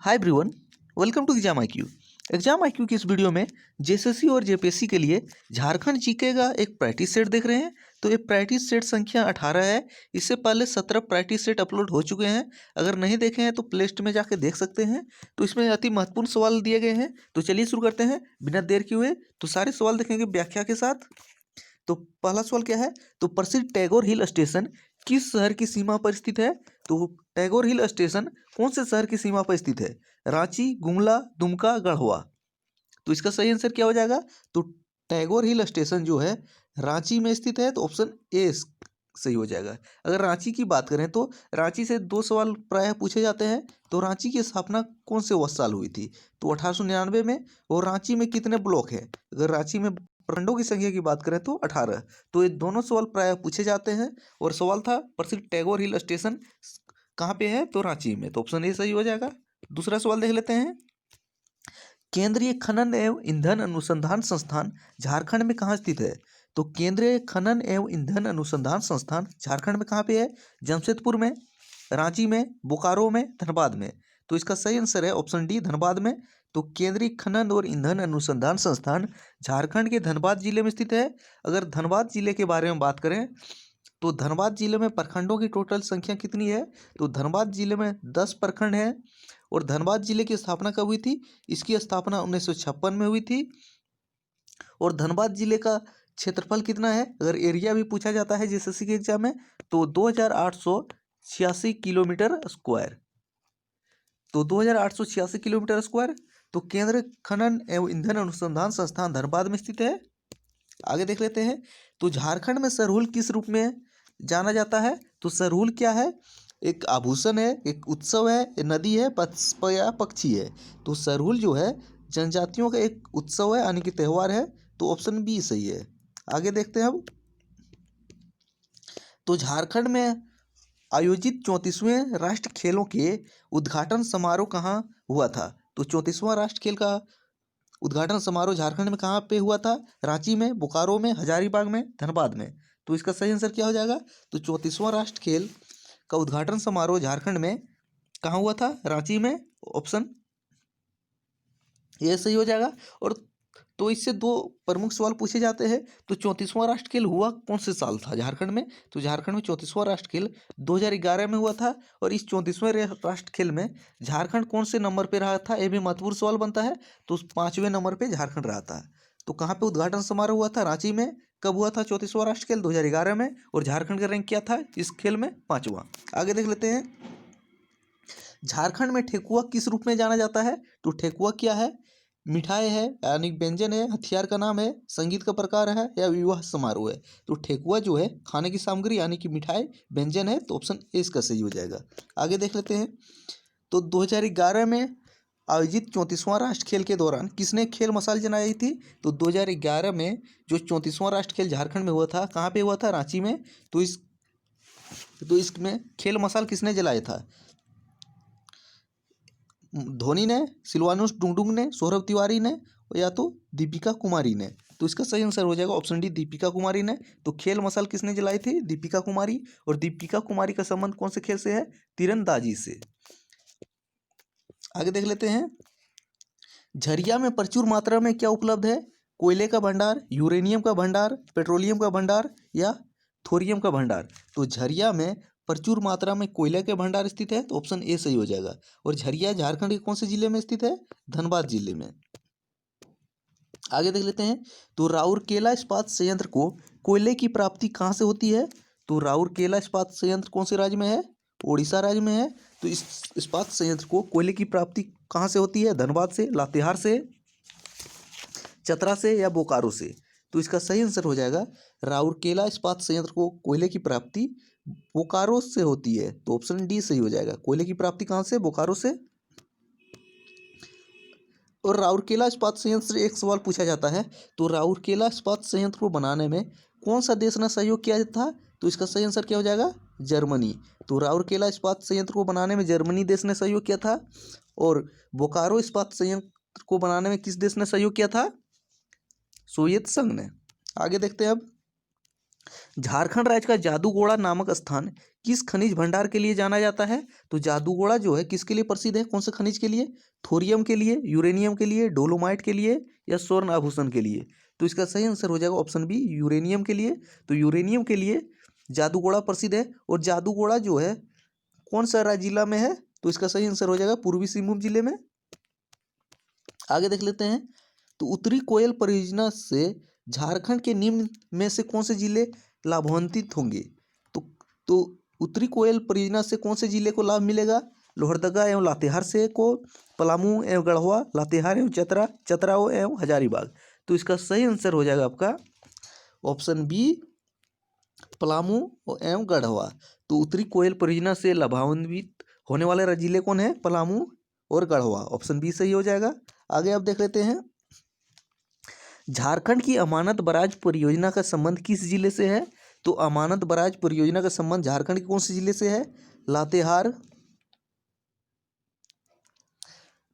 Hi everyone, welcome to exam IQ की इस video में जेएसएससी और जेपीएससी के लिए झारखंड जीके का एक प्रैक्टिस सेट देख रहे हैं। तो ये प्रैक्टिस सेट संख्या 18 है। इससे पहले 17 प्रैक्टिस सेट अपलोड हो चुके हैं। अगर नहीं देखे हैं तो प्ले लिस्ट में जाके देख सकते हैं। तो इसमें अति महत्वपूर्ण सवाल दिए गए हैं। तो चलिए शुरू करते हैं बिना देर किए हुए। तो सारे सवाल देखेंगे व्याख्या के साथ। तो पहला सवाल क्या है? तो प्रसिद्ध टैगोर हिल स्टेशन किस शहर की सीमा पर स्थित है? तो टैगोर हिल स्टेशन कौन से शहर की सीमा पर स्थित है? रांची, गुमला, दुमका, गढ़वा। तो इसका सही आंसर क्या हो जाएगा? तो टैगोर हिल स्टेशन जो है रांची में स्थित है। तो ऑप्शन ए सही हो जाएगा। अगर रांची की बात करें तो रांची से दो सवाल प्रायः पूछे जाते हैं। तो रांची की स्थापना कौन से वर्ष साल हुई थी? तो 1899 में। और रांची में कितने ब्लॉक हैं? अगर रांची में प्रखंडों की संख्या की बात करें तो 18। तो ये दोनों सवाल प्रायः पूछे जाते हैं। और सवाल था प्रसिद्ध टैगोर हिल स्टेशन कहाँ पे है? तो रांची में। तो ऑप्शन ए सही हो जाएगा। दूसरा सवाल देख लेते हैं। केंद्रीय खनन एवं ईंधन अनुसंधान संस्थान झारखंड में कहाँ स्थित है? तो केंद्रीय खनन एवं ईंधन अनुसंधान संस्थान झारखंड में कहाँ पे है? जमशेदपुर में, रांची में, बोकारो में, धनबाद में। तो इसका सही आंसर है ऑप्शन डी, धनबाद में। तो केंद्रीय खनन और ईंधन अनुसंधान संस्थान झारखंड के धनबाद जिले में स्थित है। अगर धनबाद जिले के बारे में बात करें तो धनबाद जिले में प्रखंडों की टोटल संख्या कितनी है? तो धनबाद जिले में 10 प्रखंड है। और धनबाद जिले की स्थापना कब हुई थी? इसकी स्थापना 1956 में हुई थी। और धनबाद जिले का क्षेत्रफल कितना है? अगर एरिया भी पूछा जाता है जेएसएससी के एग्जाम में तो 2886 किलोमीटर स्क्वायर। तो 2886 किलोमीटर स्क्वायर। तो केंद्र खनन एवं ईंधन अनुसंधान संस्थान धनबाद में स्थित है। आगे देख लेते हैं। तो झारखंड में सरहुल किस रूप में जाना जाता है? तो सरहुल क्या है? एक आभूषण है, एक उत्सव है, एक नदी है, या पक्षी है। तो सरहुल जो है जनजातियों का एक उत्सव है यानी कि त्यौहार है। तो ऑप्शन बी सही है। आगे देखते हैं अब। तो झारखंड में आयोजित 34वें राष्ट्रीय खेलों के उद्घाटन समारोह कहाँ हुआ था? तो 34वां राष्ट्रीय खेल का उद्घाटन समारोह झारखंड में कहाँ पे हुआ था? रांची में, बोकारो में, हजारीबाग में, धनबाद में। तो इसका सही आंसर क्या हो जाएगा? तो 34वां राष्ट्रीय खेल का उद्घाटन समारोह झारखंड में कहाँ हुआ था? रांची में। ऑप्शन ये सही हो जाएगा। और तो इससे दो प्रमुख सवाल पूछे जाते हैं। तो 34वां राष्ट्रीय खेल हुआ कौन से साल था झारखंड में? तो झारखंड में 34वां राष्ट्रीय खेल 2011 में हुआ था। और इस 34वें राष्ट्रीय खेल में झारखंड कौन से नंबर पे रहा था? ये भी महत्वपूर्ण सवाल बनता है। तो 5वें नंबर पे झारखंड रहा था। तो कहाँ पे उद्घाटन समारोह हुआ था? रांची में। कब हुआ था 34वां राष्ट्रीय खेल? 2011 में। और झारखंड का रैंक क्या था इस खेल में? 5वां। आगे देख लेते हैं। झारखंड में ठेकुआ किस रूप में जाना जाता है? तो ठेकुआ क्या है? मिठाई है यानी व्यंजन है, हथियार का नाम है, संगीत का प्रकार है, या विवाह समारोह है? तो ठेकुआ जो है खाने की सामग्री यानी कि मिठाई व्यंजन है। तो ऑप्शन ए इसका सही हो जाएगा। आगे देख लेते हैं। तो 2011 में आयोजित 34वां राष्ट्र खेल के दौरान किसने खेल मसाल जलाई थी? तो 2011 में जो 34वां राष्ट्र खेल झारखंड में हुआ था, कहाँ पे हुआ था? रांची में। तो इसमें खेल मसाल किसने जलाया था? धोनी ने, सिलवानुस डुंगडुंग ने, सौरभ तिवारी ने, या तो दीपिका कुमारी ने। तो इसका सही आंसर हो जाएगा ऑप्शन डी, दीपिका कुमारी ने। तो खेल मसाल किसने जलाई थी? दीपिका कुमारी। और दीपिका कुमारी का संबंध कौन से खेल से है? तीरंदाजी से। आगे देख लेते हैं। झरिया में प्रचुर मात्रा में क्या उपलब्ध है? कोयले का भंडार, यूरेनियम का भंडार, पेट्रोलियम का भंडार, या थोरियम का भंडार। तो झरिया में प्रचुर मात्रा में कोयले के भंडार स्थित है। तो ऑप्शन ए सही हो जाएगा। और झरिया झारखंड के कौन से जिले में स्थित है? धनबाद जिले में। आगे देख लेते हैं। तो राउरकेला इस्पात संयंत्र को कोयले की प्राप्ति कहाँ से होती है? तो राउरकेला इस्पात संयंत्र कौन से राज्य में है? उड़ीसा राज्य में है। तो इस इस्पात संयंत्र को कोयले की प्राप्ति कहाँ से होती है? धनबाद से, लातेहार से, चतरा से, या बोकारो से। तो इसका सही आंसर हो जाएगा राउरकेला इस्पात संयंत्र को कोयले की प्राप्ति बोकारो से होती है। तो ऑप्शन डी सही हो जाएगा। कोयले की प्राप्ति कहाँ से? बोकारो से। और राउरकेला इस्पात संयंत्र से एक सवाल पूछा जाता है। तो राउरकेला इस्पात संयंत्र को बनाने में कौन सा देश ने सहयोग किया था? तो इसका सही आंसर क्या हो जाएगा? जर्मनी। तो राउरकेला इस्पात संयंत्र को बनाने में जर्मनी देश ने सहयोग किया था। और बोकारो इस्पात संयंत्र को बनाने में किस देश ने सहयोग किया था? सोवियत संघ ने। आगे देखते हैं अब। झारखंड राज्य का जादूगोड़ा नामक स्थान किस खनिज भंडार के लिए जाना जाता है? तो जादूगोड़ा जो है किसके लिए प्रसिद्ध है? कौन से खनिज के लिए? थोरियम के लिए, यूरेनियम के लिए, डोलोमाइट के लिए या स्वर्ण आभूषण के लिए? तो इसका सही आंसर हो जाएगा ऑप्शन बी, यूरेनियम के लिए। तो यूरेनियम के लिए जादूगोड़ा प्रसिद्ध है। और जादूगोड़ा जो है कौन सा राज्य जिला में है? तो इसका सही आंसर हो जाएगा पूर्वी सिंहभूम जिले में। आगे देख लेते हैं। तो उत्तरी कोयल परियोजना से झारखंड के निम्न में से कौन से जिले लाभान्वित होंगे? तो उत्तरी कोयल परियोजना से कौन से जिले को लाभ मिलेगा? लोहरदगा एवं लातेहार से को, पलामू एवं गढ़वा, लातेहार एवं चतरा, चतराओ एवं हजारीबाग। तो इसका सही आंसर हो जाएगा आपका ऑप्शन बी, पलामू एवं गढ़वा। तो उत्तरी कोयल परियोजना से लाभान्वित होने वाले जिले कौन है? पलामू और गढ़वा। ऑप्शन बी सही हो जाएगा। आगे आप देख लेते हैं। झारखंड की अमानत बराज परियोजना का संबंध किस जिले से है? तो अमानत बराज परियोजना का संबंध झारखंड के कौन से जिले से है? लातेहार,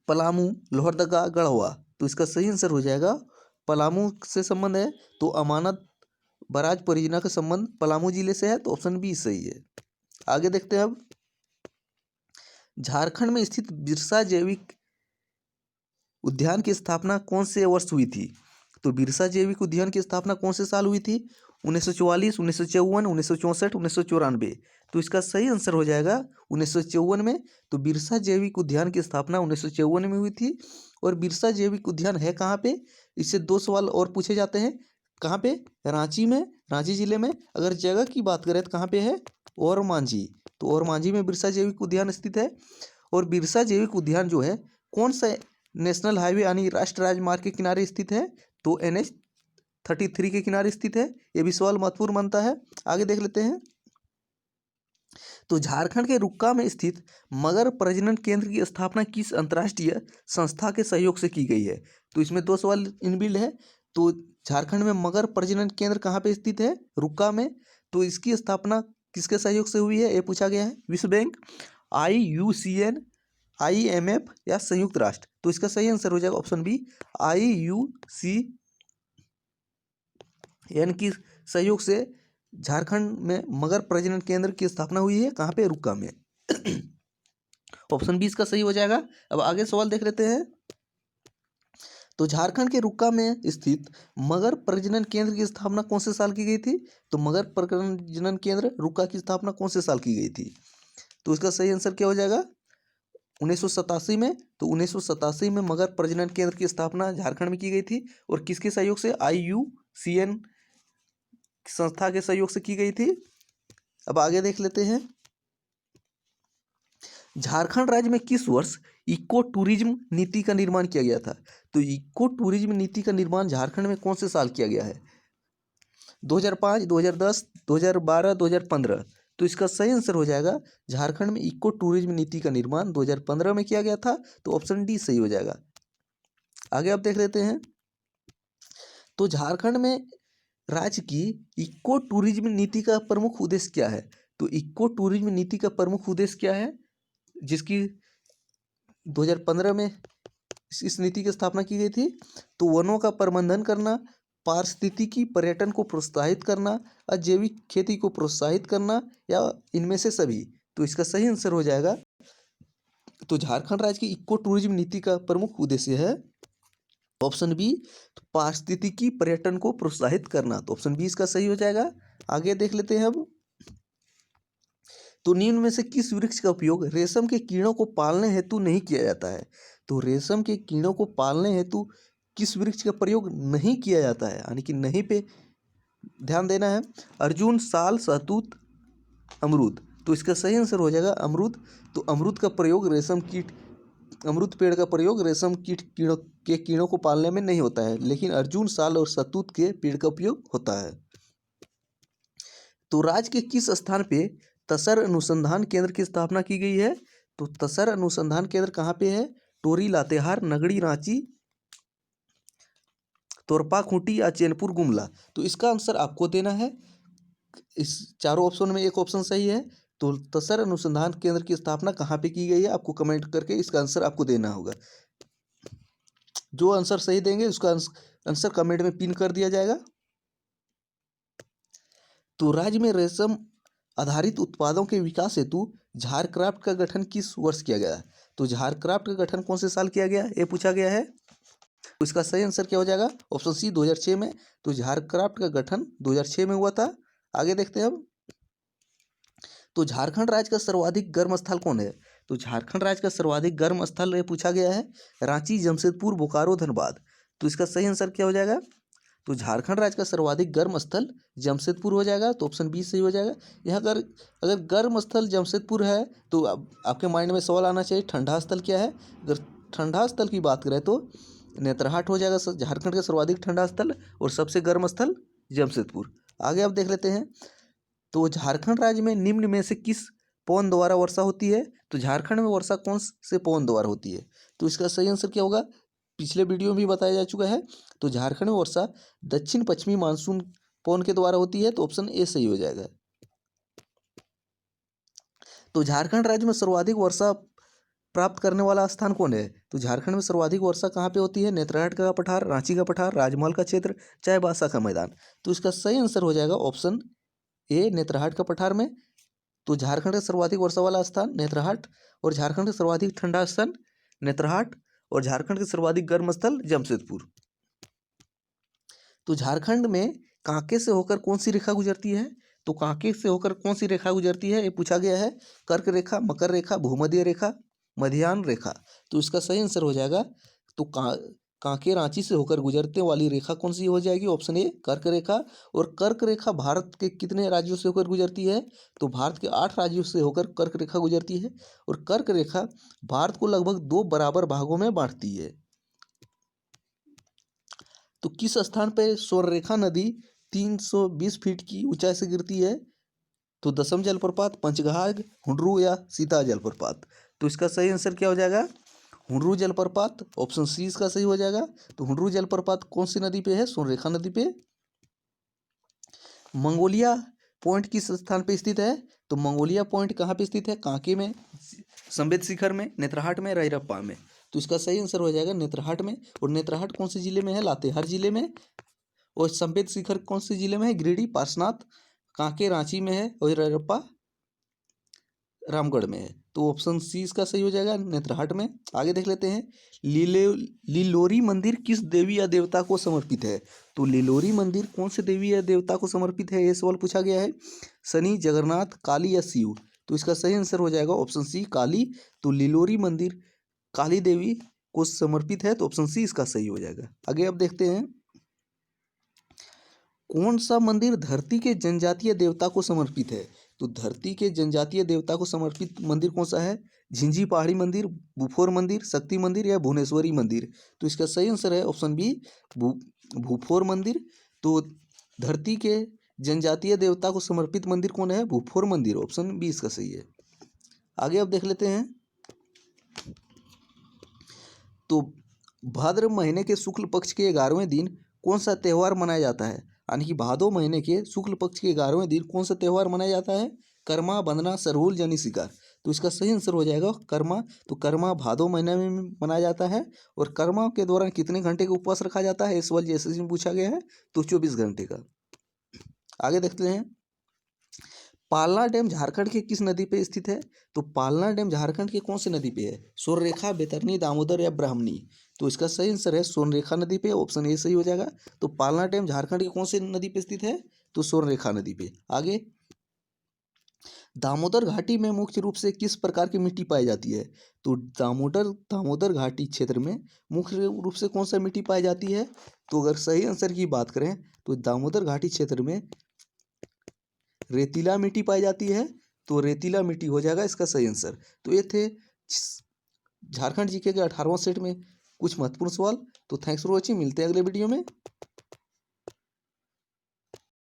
पलामू, लोहरदगा, गढ़वा। तो इसका सही आंसर हो जाएगा पलामू से संबंध है। तो अमानत बराज परियोजना का संबंध पलामू जिले से है। तो ऑप्शन बी सही है। आगे देखते हैं अब। झारखंड में स्थित बिरसा जैविक उद्यान की स्थापना कौन से वर्ष हुई थी? तो बिरसा जैविक उद्यान की स्थापना कौन से साल हुई थी? 1944, 1954, 1964, 1994। तो इसका सही आंसर हो जाएगा 1954 में। तो बिरसा जैविक उद्यान की स्थापना 1954 में हुई थी। और बिरसा जैविक उद्यान है कहाँ पे? इससे दो सवाल और पूछे जाते हैं। कहाँ पे? रांची में, रांची जिले में। अगर जगह की बात करें तो कहाँ पे है? और मांझी। तो और मांझी में बिरसा जैविक उद्यान स्थित है। और बिरसा जैविक उद्यान जो है कौन सा नेशनल हाईवे यानी राष्ट्रीय राजमार्ग के किनारे स्थित है? तो NH-33 के किनारे स्थित है। ये भी सवाल महत्वपूर्ण बनता है। आगे देख लेते हैं। तो झारखंड के रुक्का में स्थित मगर प्रजनन केंद्र की स्थापना किस अंतर्राष्ट्रीय संस्था के सहयोग से की गई है? तो इसमें दो सवाल इनबिल्ड है। तो झारखंड में मगर प्रजनन केंद्र कहाँ पे स्थित है? रुक्का में। तो इसकी स्थापना किसके सहयोग से हुई है? ये पूछा गया है। विश्व बैंक, IUCN, IMF या संयुक्त राष्ट्र। तो इसका सही आंसर हो जाएगा ऑप्शन बी, IUCN की सहयोग से झारखंड में मगर प्रजनन केंद्र की स्थापना हुई है। कहाँ पे? रुक्का में। ऑप्शन बी इसका सही हो जाएगा। अब आगे सवाल देख लेते हैं। तो झारखंड के रुक्का में स्थित मगर प्रजनन केंद्र की स्थापना कौन से साल की गई थी? तो मगर प्रजनन केंद्र रुक्का की स्थापना कौन से साल की गई थी? तो इसका सही आंसर क्या हो जाएगा? 1987 में। तो 1987 में मगर प्रजनन केंद्र की स्थापना झारखंड में की गई थी। और किसके सहयोग से? IUCN संस्था के सहयोग से की गई थी। अब आगे देख लेते हैं। झारखंड राज्य में किस वर्ष इको टूरिज्म नीति का निर्माण किया गया था? तो इको टूरिज्म नीति का निर्माण झारखंड में कौन से साल किया गया है? 2005, 2010, 2012, 2015। तो इसका सही आंसर हो जाएगा झारखंड में इको टूरिज्म नीति का निर्माण 2015 में किया गया था। तो ऑप्शन डी सही हो जाएगा। आगे आप देख लेते हैं। तो झारखंड में राज्य की इको टूरिज्म नीति का प्रमुख उद्देश्य क्या है? तो इको टूरिज्म नीति का प्रमुख उद्देश्य क्या है जिसकी 2015 में इस नीति की स्थापना की गई थी? तो वनों का प्रबंधन करना, पारिस्थितिकी पर्यटन को प्रोत्साहित करना, अजैविक खेती को प्रोत्साहित करना या इनमें से सभी। तो इसका सही आंसर हो जाएगा। तो झारखंड राज्य की इको टूरिज्म नीति का प्रमुख उद्देश्य है ऑप्शन बी, पारिस्थितिकी पर्यटन को प्रोत्साहित करना। तो ऑप्शन बी इसका सही हो जाएगा। आगे देख लेते हैं अब। तो निम्न में से किस वृक्ष का उपयोग रेशम के कीड़ों को पालने हेतु नहीं किया जाता है? तो रेशम के कीड़ों को पालने हेतु किस वृक्ष का प्रयोग नहीं किया जाता है, यानी कि नहीं पे ध्यान देना है। अर्जुन, साल, सहतूत, अमरूद। तो इसका सही आंसर हो जाएगा अमरूद। तो अमरूद का प्रयोग रेशम कीट, अमरूद पेड़ का प्रयोग रेशम कीड़ों को पालने में नहीं होता है, लेकिन अर्जुन, साल और सहतूत के पेड़ का उपयोग होता है। तो राज्य के किस स्थान पे तसर अनुसंधान केंद्र की स्थापना की गई है? तो तसर अनुसंधान केंद्र कहाँ पे है? टोरी, लातेहार, नगड़ी, रांची, तोरपा खूंटी या चैनपुर गुमला। तो इसका आंसर आपको देना है। इस चारों ऑप्शन में एक ऑप्शन सही है। तो तसर अनुसंधान केंद्र की स्थापना कहाँ पे की गई है आपको कमेंट करके इसका आंसर आपको देना होगा। जो आंसर सही देंगे उसका आंसर कमेंट में पिन कर दिया जाएगा। तो राज्य में रेशम आधारित उत्पादों के विकास हेतु झारक्राफ्ट का गठन किस वर्ष किया गया? तो झारक्राफ्ट का गठन कौन से साल किया गया, ये पूछा गया है। तो इसका सही आंसर क्या हो जाएगा? ऑप्शन सी 2006 में। तो झारक्राफ्ट का गठन 2006 में हुआ था। आगे देखते हैं अब। तो झारखंड राज्य का सर्वाधिक गर्म स्थल कौन है? तो झारखंड राज्य का सर्वाधिक गर्म स्थल ये पूछा गया है। रांची, जमशेदपुर, बोकारो, धनबाद। तो इसका सही आंसर क्या हो जाएगा? तो झारखंड राज्य का सर्वाधिक गर्म स्थल जमशेदपुर हो जाएगा। तो ऑप्शन बी सही हो जाएगा। यह अगर अगर गर्म स्थल जमशेदपुर है तो आपके माइंड में सवाल आना चाहिए ठंडा स्थल क्या है। अगर ठंडा स्थल की बात करें तो नेतरहाट हो जाएगा झारखंड का सर्वाधिक ठंडा स्थल, और सबसे गर्म स्थल जमशेदपुर। आगे आप देख लेते हैं। तो झारखंड राज्य में निम्न में से किस पवन द्वारा वर्षा होती है? तो झारखंड में वर्षा कौन से पवन द्वारा होती है? तो इसका सही आंसर क्या होगा? पिछले वीडियो में भी बताया जा चुका है। तो झारखंड में वर्षा दक्षिण पश्चिमी मानसून पवन के द्वारा होती है। तो ऑप्शन ए सही हो जाएगा। तो झारखंड राज्य में सर्वाधिक वर्षा प्राप्त करने वाला स्थान कौन है? तो झारखंड में सर्वाधिक वर्षा कहाँ पे होती है? नेतरहाट का पठार, रांची का पठार, राजमहल का क्षेत्र, चाईबासा का मैदान। तो इसका सही आंसर हो जाएगा ऑप्शन ए, नेतरहाट का पठार में। तो झारखंड का सर्वाधिक वर्षा वाला स्थान नेतरहाट, और झारखंड का सर्वाधिक ठंडा स्थान नेतरहाट, और झारखंड का सर्वाधिक गर्म स्थल जमशेदपुर। तो झारखंड में कांके से होकर कौन सी रेखा गुजरती है? तो कांके से होकर कौन सी रेखा गुजरती है, ये पूछा गया है। कर्क रेखा, मकर रेखा, भूमध्य रेखा, मध्याह्न रेखा। तो इसका सही आंसर हो जाएगा। तो कांके रांची से होकर गुजरते वाली रेखा कौन सी हो जाएगी? ऑप्शन ए, कर्क रेखा। और कर्क रेखा भारत के कितने राज्यों से होकर गुजरती है? तो भारत के 8 राज्यों से होकर कर्क रेखा गुजरती है। और कर्क रेखा भारत को लगभग 2 बराबर भागों में बांटती है। तो किस स्थान पर स्वर्णरेखा नदी 320 फीट की ऊंचाई से गिरती है? तो दसम जलप्रपात, पंचघाघ, हुंडरू या सीता जलप्रपात। तो इसका सही आंसर क्या हो जाएगा? हुंडरू जलप्रपात। ऑप्शन सी इसका सही हो जाएगा। तो हुंडरू जलप्रपात कौन सी नदी पे है? स्वर्णरेखा नदी पे। मंगोलिया पॉइंट किस स्थान पे स्थित है? तो मंगोलिया पॉइंट कहाँ पे स्थित है? कांके में, संबेद शिखर में, नेतरहाट में, रायरप्पा में। तो इसका सही आंसर हो जाएगा नेतरहाट में। और नेतरहाट कौन से जिले में है? लातेहार जिले में। और संबेद शिखर कौन से जिले में है? गिरिडीह, पार्श्वनाथ। कांके रांची में है, और रायरप्पा रामगढ़ में है। तो ऑप्शन सी इसका सही हो जाएगा, नेतरहाट में। आगे देख लेते हैं। लिलोरी मंदिर किस देवी या देवता को समर्पित है? तो लिलोरी मंदिर कौन से देवी या देवता को समर्पित है, ये सवाल पूछा गया है। शनि, जगन्नाथ, काली या शिव। तो इसका सही आंसर हो जाएगा ऑप्शन सी, काली। तो लिलोरी मंदिर काली देवी को समर्पित है। तो ऑप्शन सी इसका सही हो जाएगा। आगे अब देखते हैं। कौन सा मंदिर धरती के जनजातीय देवता को समर्पित है? तो धरती के जनजातीय देवता को समर्पित मंदिर कौन सा है? झिंझी पहाड़ी मंदिर, बुफोर मंदिर, शक्ति मंदिर या भुवनेश्वरी मंदिर। तो इसका सही आंसर है ऑप्शन बी, भूफोर मंदिर। तो धरती के जनजातीय देवता को समर्पित मंदिर कौन है? भूफोर मंदिर। ऑप्शन बी इसका सही है। आगे अब देख लेते हैं। तो भाद्र महीने के शुक्ल पक्ष के 11वें दिन कौन सा त्यौहार मनाया जाता है? यानी कि भादो महीने के शुक्ल पक्ष के 11वें दिन कौन सा त्यौहार मनाया जाता है? कर्मा, बंदना, सरहुल, जनी शिकार। तो इसका सही आंसर हो जाएगा कर्मा। तो कर्मा भादो महीने में मनाया जाता है। और कर्मा के दौरान कितने घंटे का उपवास रखा जाता है, इस सवाल जैसे में पूछा गया है। तो 24 घंटे का। आगे देखते हैं। पालना डैम झारखंड के किस नदी पे स्थित है? तो पालना डैम झारखंड के कौन सी नदी पे है? स्वर्णरेखा, बैतरनी, दामोदर या ब्राह्मणी। तो इसका सही आंसर है स्वर्णरेखा नदी पे। ऑप्शन ए सही हो जाएगा। तो पालना डैम झारखंड की कौन सी नदी पे स्थित है? तो स्वर्णरेखा नदी पे। आगे, दामोदर घाटी में मुख्य रूप से किस प्रकार की मिट्टी पाई जाती है? तो दामोदर घाटी क्षेत्र में मुख्य रूप से कौन सा मिट्टी पाई जाती है? तो अगर सही आंसर की बात करें तो दामोदर घाटी क्षेत्र में रेतीला मिट्टी पाई जाती है। तो रेतीला मिट्टी हो जाएगा इसका सही आंसर। तो ये थे झारखंड जीके के 18वां सेट में कुछ महत्वपूर्ण सवाल। तो थैंक्स फॉर वॉचिंग। मिलते हैं अगले वीडियो में।